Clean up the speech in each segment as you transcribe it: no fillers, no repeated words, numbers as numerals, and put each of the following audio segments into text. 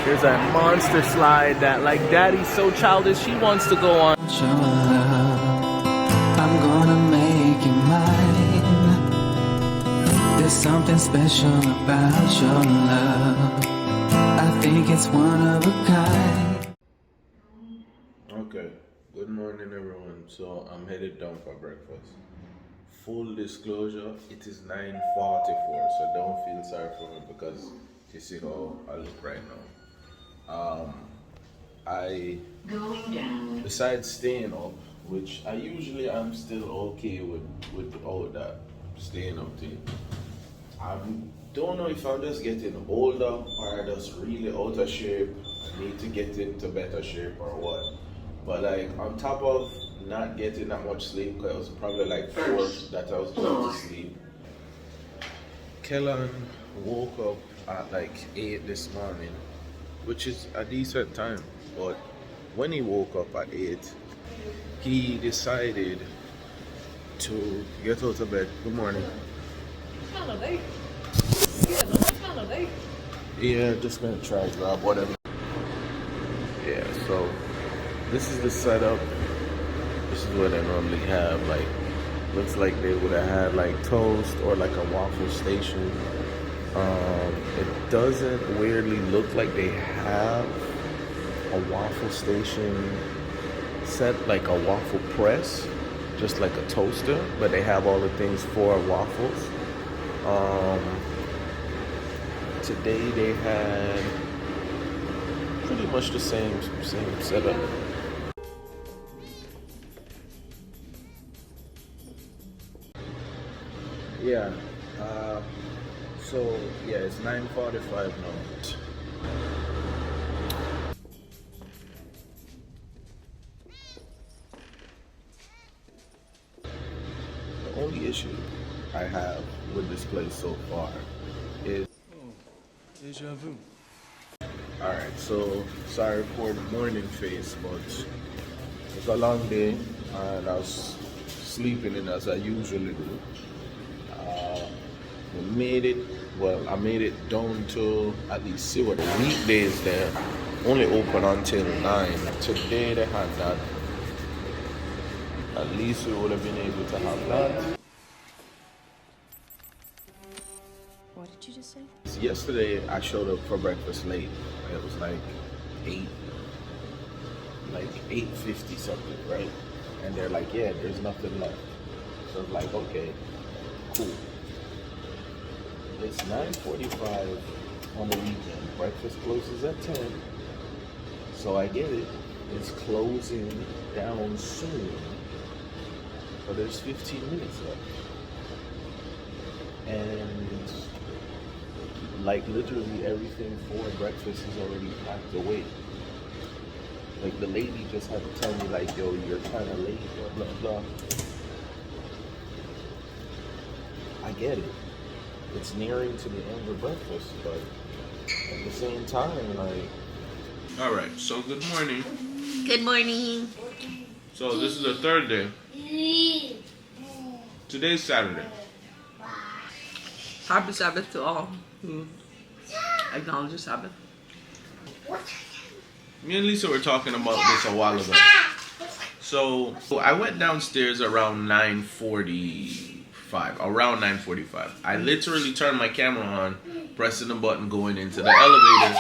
There's a monster slide that, like, Daddy's so childish, she wants to go on. Your love, I'm gonna make you mine. There's something special about your love. I think it's one of a kind. Okay, good morning everyone. So I'm headed down for breakfast. Full disclosure, it is 9:44, so don't feel sorry for me because you see how I look right now. I, besides staying up, which I usually am still okay with all that staying up thing. I don't know if I'm just getting older or just really out of shape. I need to get into better shape or what. But like on top of not getting that much sleep, because it was probably like 4 that I was trying to sleep. Kellan woke up at like 8 this morning, which is a decent time. But when he woke up at 8, he decided to get out of bed. Good morning. Kind of late. Yeah, no, it's kind of late. Yeah, just gonna try to grab whatever. Yeah, so this is the setup. This is what I normally have. Like, looks like they would have had like toast or like a waffle station. It doesn't weirdly look like they have a waffle station set, like a waffle press, just like a toaster, but they have all the things for waffles. Today they had pretty much the same setup. Yeah. So yeah, it's 9:45 now. The only issue I have with this place so far is Deja vu. alright, so sorry for the morning face, but it's a long day and I was sleeping in as I usually do. I made it down to at least see what the weekdays there only open until 9. Today they had that. At least we would have been able to have that. What did you just say? Yesterday I showed up for breakfast late. It was like 8:50 something, right? And they're like, yeah, there's nothing left. So I was like, okay, cool. It's 9:45 on the weekend. Breakfast closes at 10. So I get it. It's closing down soon. But there's 15 minutes left. And like literally everything for breakfast is already packed away. Like the lady just had to tell me like, yo, you're kind of late, blah, blah, blah. I get it. It's nearing to the end of breakfast, but at the same time, like... Alright, so good morning. Good morning. So this is the third day. Today's Saturday. Happy Sabbath to all who acknowledge the Sabbath. Me and Lisa were talking about this a while ago. So I went downstairs around 9:45. Around 9:45. I literally turned my camera on, pressing the button, going into the elevator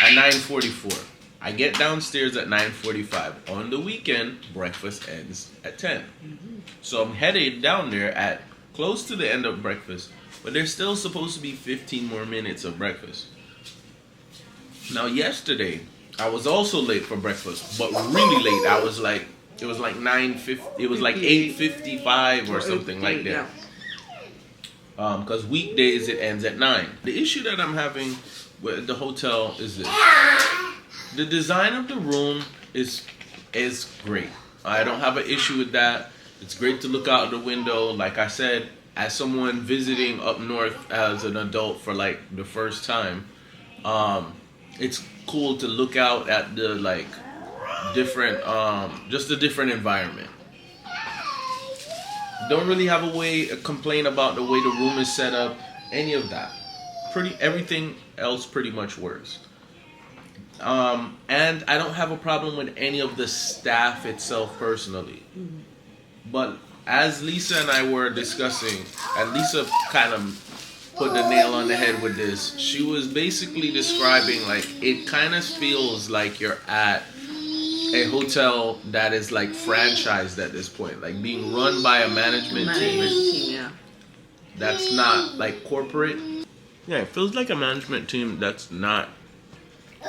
at 9:44. I get downstairs at 9:45. On the weekend, breakfast ends at 10. So I'm headed down there at close to the end of breakfast, but there's still supposed to be 15 more minutes of breakfast. Now yesterday, I was also late for breakfast, but really late. It was like 9:50. It was like 8:55 or something like that. Because weekdays it ends at 9. The issue that I'm having with the hotel is this: the design of the room is great. I don't have an issue with that. It's great to look out the window. Like I said, as someone visiting up north as an adult for like the first time, it's cool to look out at the like different, just a different environment. Don't really have a complain about the way the room is set up, any of that. Everything else pretty much works. And I don't have a problem with any of the staff itself personally. But as Lisa and I were discussing, and Lisa kind of put the nail on the head with this, she was basically describing like it kind of feels like you're at a hotel that is like franchised at this point, like being run by a management team. Yeah. That's not like corporate. Yeah, it feels like a management team that's not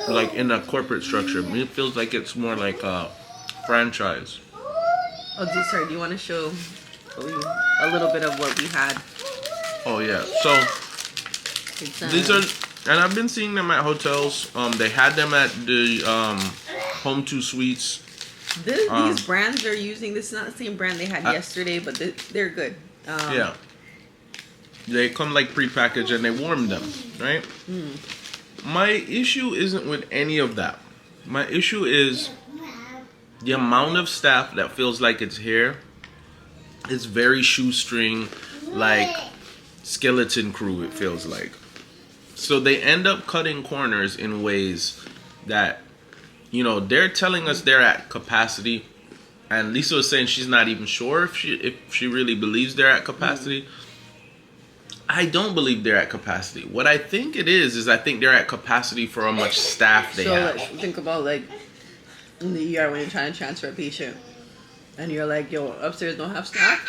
like in a corporate structure. It feels like it's more like a franchise. Oh, sorry. Do you want to show a little bit of what we had? Oh yeah. So these are, and I've been seeing them at hotels. They had them at the Home 2 Suites. These brands they're using, this is not the same brand they had yesterday, but they're good. Yeah. They come like prepackaged and they warm them, right? My issue isn't with any of that. My issue is the amount of staff that feels like it's here. It's very shoestring, like skeleton crew, it feels like. So they end up cutting corners in ways that, you know, they're telling us they're at capacity. And Lisa was saying she's not even sure if she really believes they're at capacity. I don't believe they're at capacity. What I think it is I think they're at capacity for how much staff they have. Like, think about like in the ER when you're trying to transfer a patient, and you're like, "Yo, upstairs don't have staff."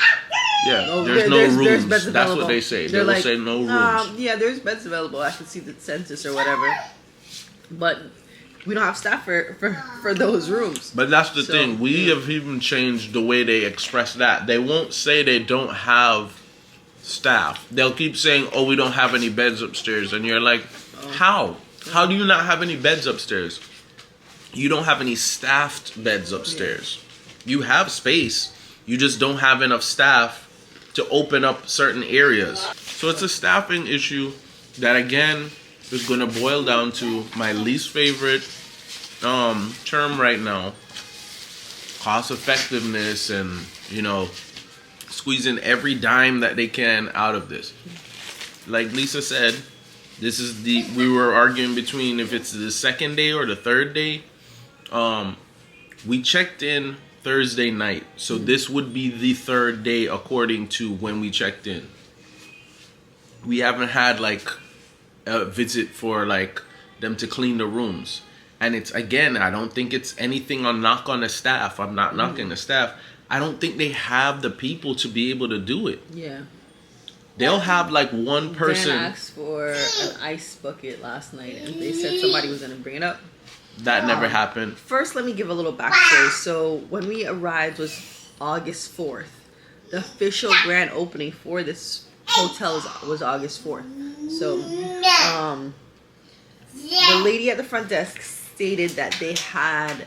Yeah, No, there's no rooms. There's beds That's available. what they say. They're They will say no rooms. Yeah, there's beds available. I can see the census or whatever, but we don't have staff for those rooms. But that's the thing. We have even changed the way they express that. They won't say they don't have staff. They'll keep saying, "Oh, we don't have any beds upstairs," and you're like, "How? How do you not have any beds upstairs? You don't have any staffed beds upstairs. You have space. You just don't have enough staff to open up certain areas." So it's a staffing issue that again is going to boil down to my least favorite term right now: cost effectiveness, and you know, squeezing every dime that they can out of this. Like Lisa said, this is we were arguing between if it's the second day or the third day. We checked in Thursday night, so this would be the third day according to when we checked in. We haven't had like a visit for like them to clean the rooms, and it's again, I don't think it's anything on knock on the staff. I'm not knocking the staff. I don't think they have the people to be able to do it. Yeah. They'll have like one person. Dan asked for an ice bucket last night, and they said somebody was gonna bring it up. That never happened. First, let me give a little backstory. So when we arrived was August 4th. The official grand opening for this hotel was August 4th. So the lady at the front desk stated that they had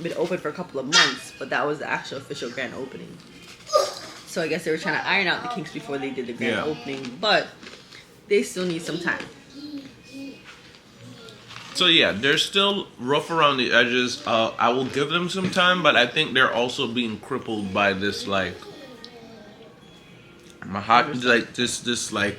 been open for a couple of months, but that was the actual official grand opening. So I guess they were trying to iron out the kinks before they did the grand opening, but they still need some time. So yeah, they're still rough around the edges. I will give them some time, but I think they're also being crippled by this like this like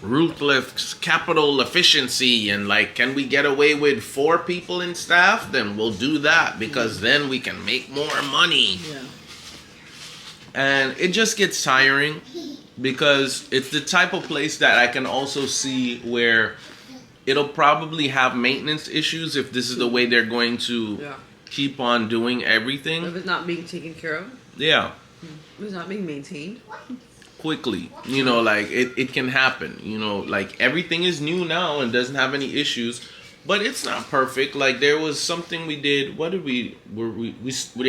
ruthless capital efficiency, and like, can we get away with 4 people in staff? Then we'll do that because then we can make more money. Yeah. And it just gets tiring because it's the type of place that I can also see where it'll probably have maintenance issues if this is the way they're going to keep on doing everything. If it's not being taken care of. Yeah. If it's not being maintained. Quickly. You know, like it can happen. You know, like everything is new now and doesn't have any issues. But it's not perfect. Like there was something we did. What did we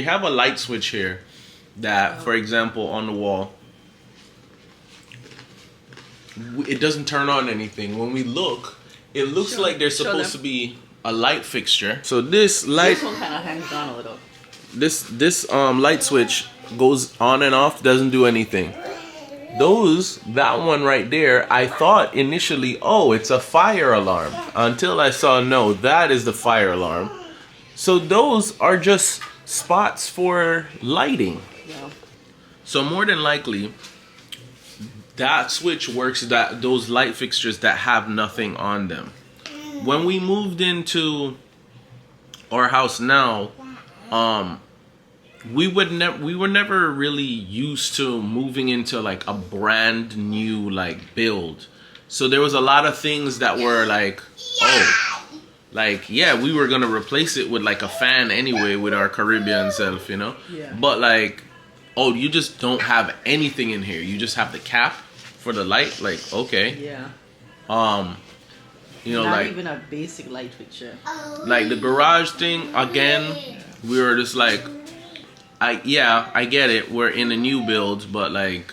have a light switch here that, for example, on the wall, it doesn't turn on anything. When we look, it looks like there's supposed to be a light fixture. So this light, this one kind of hangs down a little. This light switch goes on and off, doesn't do anything. That one right there, I thought initially, oh, it's a fire alarm, until I saw, no, that is the fire alarm. So those are just spots for lighting. Yeah. So more than likely, that switch works, that those light fixtures that have nothing on them. when we moved into our house now, we were never really used to moving into like a brand new like build. So there was a lot of things that were like, we were gonna replace it with like a fan anyway with our Caribbean self, you know. Yeah. But like, you just don't have anything in here. You just have the cap for the light. Like, okay. Yeah. You know, Not like even a basic light fixture. like the garage thing again. We were just like, I get it. We're in a new build, but like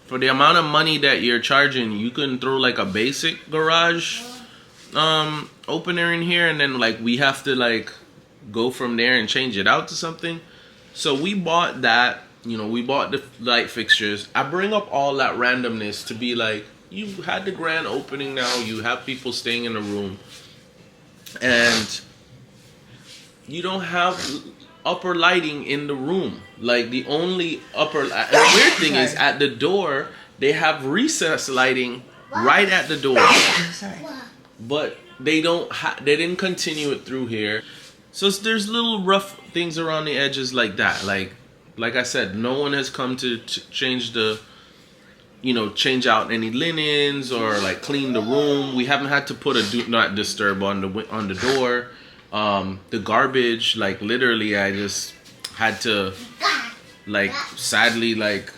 for the amount of money that you're charging, you can throw like a basic garage opener in here, and then like we have to like go from there and change it out to something. So we bought that. You know, we bought the light fixtures. I bring up all that randomness to be like, you had the grand opening now. You have people staying in the room, and you don't have upper lighting in the room. Like the only upper, and the weird thing is at the door they have recess lighting right at the door. Sorry. But they they didn't continue it through here. So there's little rough things around the edges like that. Like I said, no one has come to change change out any linens or like clean the room. We haven't had to put a do not disturb on the door. The garbage, like literally I just had to like sadly like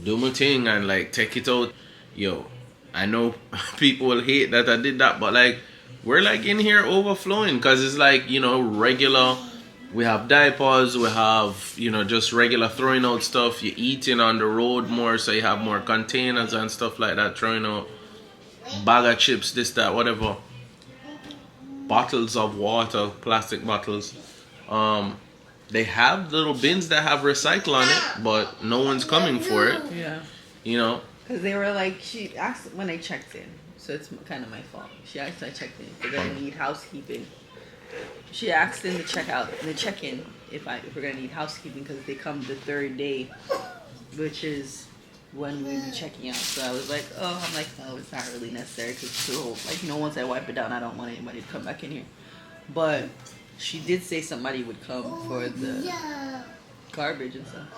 do my thing and like take it out. Yo, I know people will hate that I did that, but like we're like in here overflowing because it's like, you know, regular. We have diapers, we have, you know, just regular throwing out stuff. You're eating on the road more, so you have more containers and stuff like that, throwing out bag of chips, this, that, whatever. Bottles of water, plastic bottles. They have little bins that have recycle on it, but no one's coming for it. Yeah. You know? Because they were like, she asked when I checked in, so it's kind of my fault. She asked when I checked in because I need housekeeping. She asked in the check-in if we're gonna need housekeeping because they come the third day, which is when we be checking out. So I was like, no, it's not really necessary because like, you know, once I wipe it down, I don't want anybody to come back in here. But she did say somebody would come for the garbage and stuff.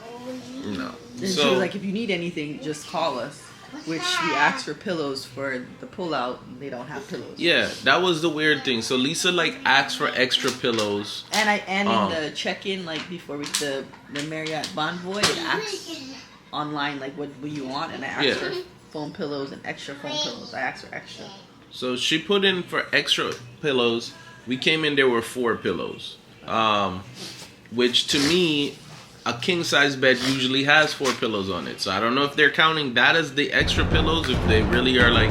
No. And she was like, if you need anything, just call us. Which we asked for pillows for the pull-out. They don't have pillows. Yeah, that was the weird thing. So Lisa like asked for extra pillows. And in the check-in, like before the Marriott Bonvoy, it asked online like what you want, and I asked for foam pillows and extra foam pillows. I asked for extra. So she put in for extra pillows. We came in, there were 4 pillows, which to me, a king-size bed usually has 4 pillows on it. So I don't know if they're counting that as the extra pillows, if they really are like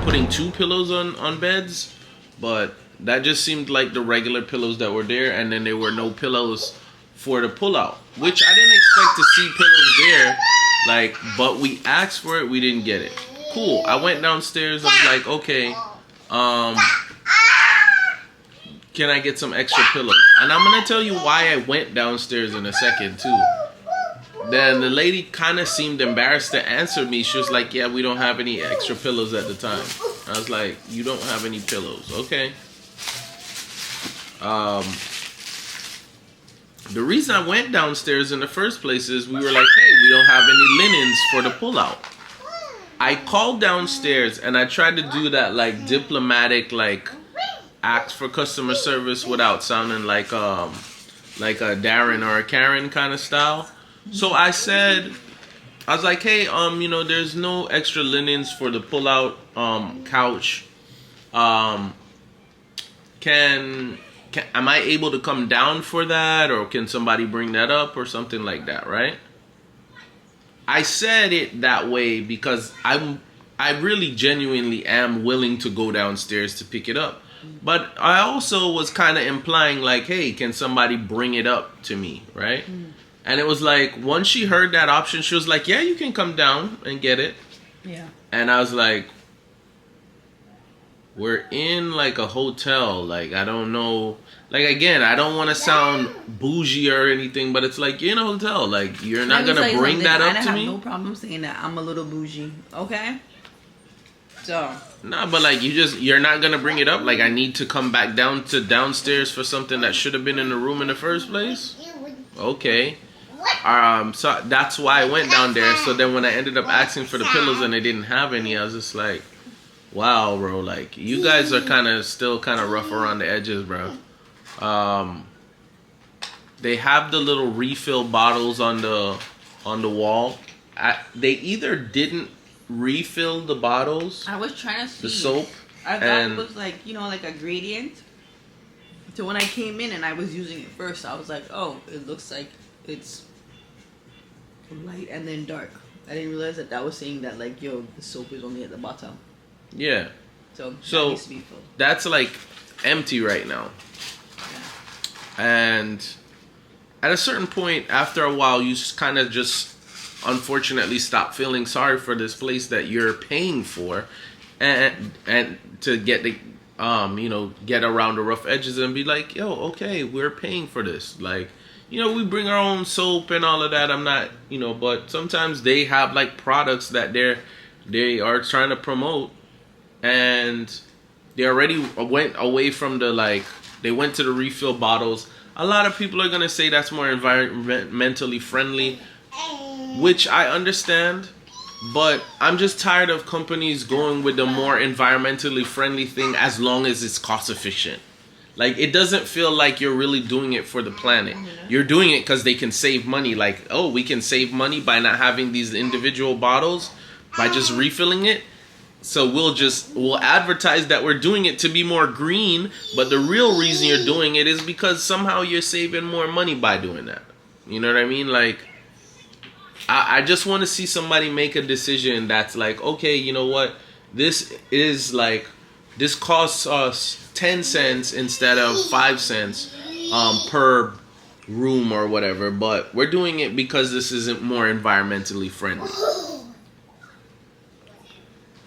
putting 2 pillows on beds. But that just seemed like the regular pillows that were there, and then there were no pillows for the pull-out, which I didn't expect to see pillows there. Like, but we asked for it, we didn't get it. Cool. I went downstairs. I was like, okay, can I get some extra pillows? And I'm gonna tell you why I went downstairs in a second too. Then the lady kind of seemed embarrassed to answer me. She was like, yeah, we don't have any extra pillows at the time. I was like, you don't have any pillows, okay. The reason I went downstairs in the first place is we were like, hey, we don't have any linens for the pullout. I called downstairs and I tried to do that like diplomatic, like ask for customer service without sounding like a Darren or a Karen kind of style. So I was like, hey, you know, there's no extra linens for the pull-out couch. Am I able to come down for that, or can somebody bring that up or something like that, right? I said it that way because I really genuinely am willing to go downstairs to pick it up. But I also was kind of implying like, hey, can somebody bring it up to me, right? And it was like, once she heard that option, she was like, yeah, you can come down and get it. Yeah. And I was like, we're in like a hotel. Like, I don't know. Like, again, I don't want to sound bougie or anything, but it's like, you're in a hotel. Like, you're not going to bring that up to me? I have no problem saying that I'm a little bougie. Okay? So Nah, but like you're not gonna bring it up. Like I need to come back downstairs for something that should have been in the room in the first place. Okay. So that's why I went down there. So then when I ended up asking for the pillows and they didn't have any, I was just like, wow, bro. Like you guys are still kind of rough around the edges, bro. They have the little refill bottles on the wall. They either didn't refill the bottles. I was trying to see the soap. I thought it was like, you know, like a gradient. So when I came in and I was using it first, I was like, oh, it looks like it's light and then dark. I didn't realize that was saying that, like, yo, the soap is only at the bottom. Yeah. So So needs to be filled. that's like empty right now. And at a certain point, after a while, you kind of just unfortunately stop feeling sorry for this place that you're paying for, and to get the get around the rough edges and be like, yo, okay, we're paying for this. Like, we bring our own soap and all of that. I'm not, but sometimes they have like products that they are trying to promote, and they already went away from they went to the refill bottles. A lot of people are going to say that's more environmentally friendly, which I understand, but I'm just tired of companies going with the more environmentally friendly thing as long as it's cost efficient. Like, it doesn't feel like you're really doing it for the planet. You're doing it because they can save money. Like, oh, we can save money by not having these individual bottles, by just refilling it. So we'll advertise that we're doing it to be more green, but the real reason you're doing it is because somehow you're saving more money by doing that. You know what I mean? Like, I just want to see somebody make a decision that's like, okay, you know what? This costs us 10 cents instead of 5 cents per room or whatever, but we're doing it because this isn't more environmentally friendly.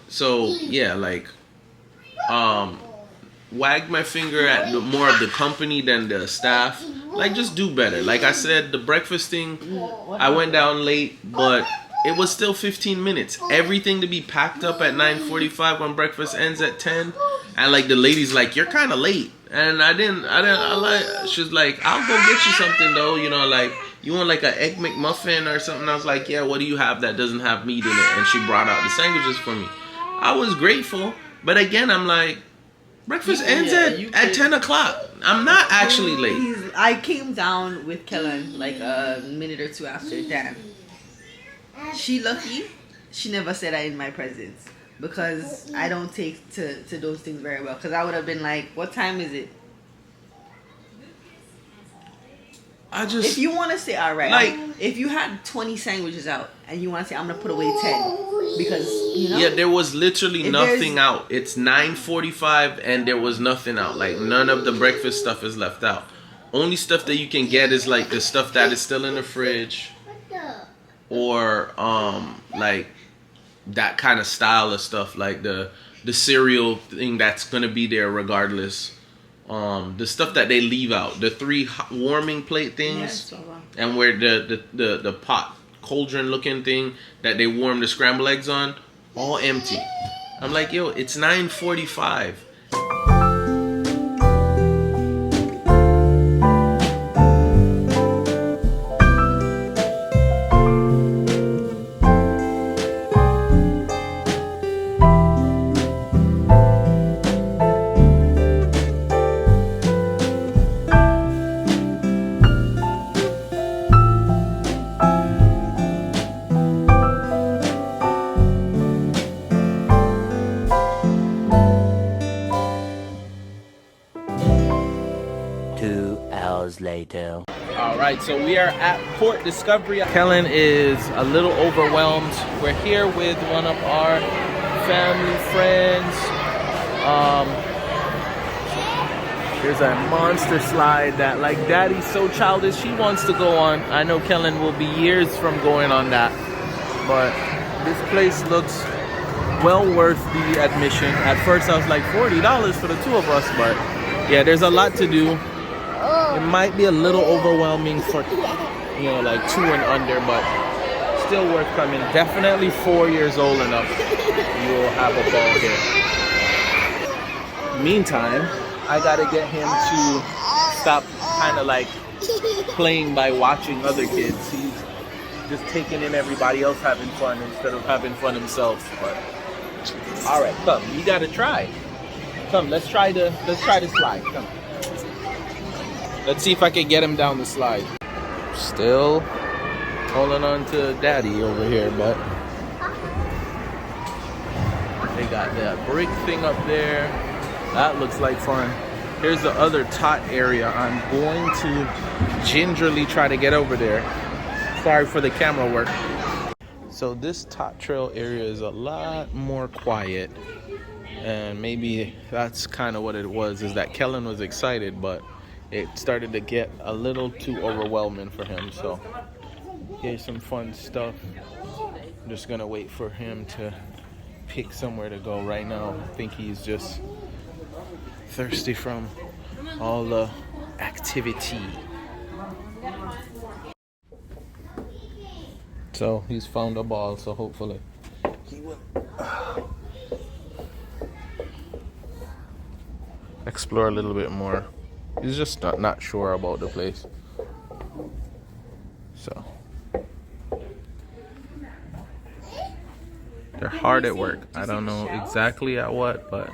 So yeah, like, wag my finger at more of the company than the staff. Like, just do better. Like I said, the breakfast thing, I went down late, but it was still 15 minutes. Everything to be packed up at 9:45 when breakfast ends at 10. And like the lady's like, you're kind of late. And she's like, I'll go get you something though. Like, you want like an egg McMuffin or something? I was like, yeah, what do you have that doesn't have meat in it? And she brought out the sandwiches for me. I was grateful, but again, I'm like, breakfast ends at 10 o'clock. I'm not actually late. I came down with Kellan like a minute or two after. Damn. She lucky she never said that in my presence, because I don't take to those things very well. Because I would have been like, what time is it? If you want to say, all right, like, if you had 20 sandwiches out and you want to say, I'm going to put away 10 because, Yeah, there was literally nothing out. It's 9:45 and there was nothing out. Like, none of the breakfast stuff is left out. Only stuff that you can get is like the stuff that is still in the fridge, or like that kind of style of stuff, like the cereal thing that's going to be there regardless. The stuff that they leave out, the 3 warming plate things, and where the pot cauldron looking thing that they warm the scrambled eggs on, all empty. I'm like, yo, it's 9:45. Later. All right, so we are at Port Discovery. Kellan is a little overwhelmed. We're here with one of our family friends. There's a monster slide that, like, Daddy's so childish, she wants to go on. I know Kellan will be years from going on that, but this place looks well worth the admission. At first I was like, $40 for the 2 of us, but yeah, there's a lot to do. It might be a little overwhelming for, like 2 and under, but still worth coming. Definitely 4 years old enough. you'll have a ball here. Meantime, I gotta get him to stop kind of like playing by watching other kids. He's just taking in everybody else having fun instead of having fun himself. But all right, come, you gotta try. Come, let's try the slide. Come. Let's see if I can get him down the slide. Still holding on to Daddy over here, but they got that brick thing up there. That looks like fun. Here's the other tot area. I'm going to gingerly try to get over there. Sorry for the camera work. So this tot trail area is a lot more quiet, and maybe that's kind of what it was, is that Kellan was excited, but it started to get a little too overwhelming for him. So here's some fun stuff. I'm just gonna wait for him to pick somewhere to go. Right now I think he's just thirsty from all the activity. So he's found a ball, so hopefully he will explore a little bit more. He's just not sure about the place. So they're hard at work. I don't know exactly at what, but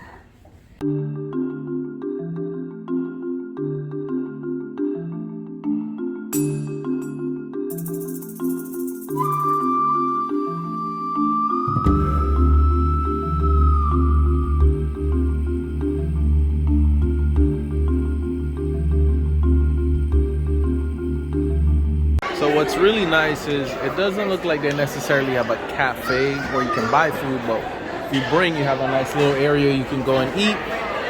what's really nice is it doesn't look like they necessarily have a cafe where you can buy food, but if you bring, you have a nice little area you can go and eat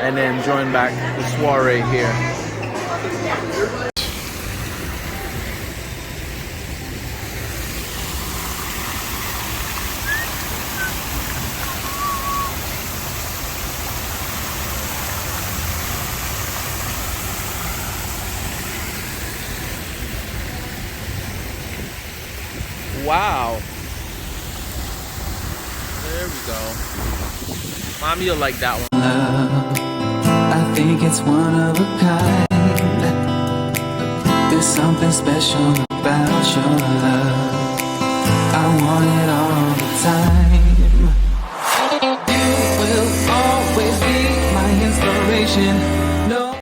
and then join back the soiree here. Wow. There we go. Mommy, you'll like that one. I think it's one of a kind. There's something special about your love. I want it all the time. You will always be my inspiration.